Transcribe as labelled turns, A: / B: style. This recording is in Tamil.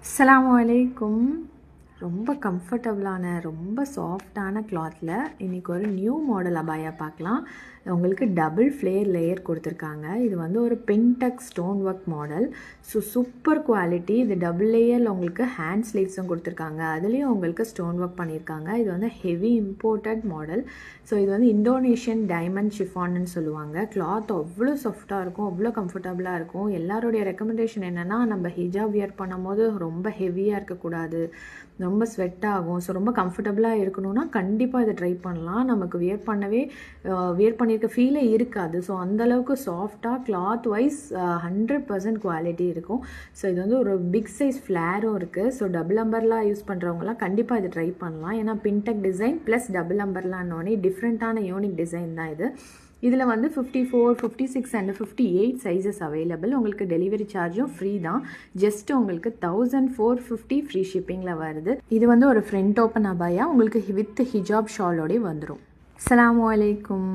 A: அஸ்ஸலாமு அலைக்கும். ரொம்ப கம்ஃபர்டபுளான ரொம்ப சாஃப்டான கிளாத்தில் இன்றைக்கி ஒரு நியூ மாடல் அபாயா பார்க்கலாம். உங்களுக்கு டபுள் ஃப்ளேர் லேயர் கொடுத்துருக்காங்க. இது வந்து ஒரு fintech stone work model. Super quality. இது டபுள் லேயரில் உங்களுக்கு ஹேண்ட் ஸ்லீவ்ஸும் கொடுத்துருக்காங்க. அதுலேயும் உங்களுக்கு ஸ்டோன் ஒர்க் பண்ணியிருக்காங்க. இது வந்து ஹெவி இம்போர்ட்டட் மாடல். இது வந்து இந்தோனேஷியன் டைமண்ட் ஷிஃபான்னு சொல்லுவாங்க. கிளாத் அவ்வளோ சாஃப்டாக இருக்கும், அவ்வளோ கம்ஃபர்டபுளாக இருக்கும். எல்லாருடைய ரெக்கமெண்டேஷன் என்னென்னா, நம்ம ஹிஜாப் வியர் பண்ணும்போது ரொம்ப ஹெவியாக இருக்கக்கூடாது, ரொம்ப ஸ்வெட் ஆகும். ரொம்ப கம்ஃபர்டபுளாக இருக்கணும்னா கண்டிப்பாக இதை ட்ரை பண்ணலாம். நமக்கு வியர் பண்ணியிருக்க ஃபீலே இருக்காது. அந்தளவுக்கு சாஃப்டாக கிளாத் வைஸ் 100% குவாலிட்டி இருக்கும். இது வந்து ஒரு பிக் சைஸ் ஃப்ளேரும் இருக்குது. டபுள் அம்பர்லாம் யூஸ் பண்ணுறவங்களாம் கண்டிப்பாக இதை ட்ரை பண்ணலாம். ஏன்னா பின்டெக் டிசைன் ப்ளஸ் டபுள் அம்பர்லான்னோடனே டிஃப்ரெண்ட்டான யூனிக் டிசைன் தான் இது. இதில் வந்து 54, 56 அண்ட் 58 சைஸஸ் அவைலபிள். உங்களுக்கு டெலிவரி சார்ஜும் ஃப்ரீ தான். ஜஸ்ட் உங்களுக்கு 1450 ஃப்ரீ ஷிப்பிங்கில் வருது. இது வந்து ஒரு ஃப்ரண்ட் ஓப்பன் அபாயா உங்களுக்கு வித் ஹிஜாப் ஷாலோடய வந்துடும். அஸ்ஸலாமு அலைக்கும்.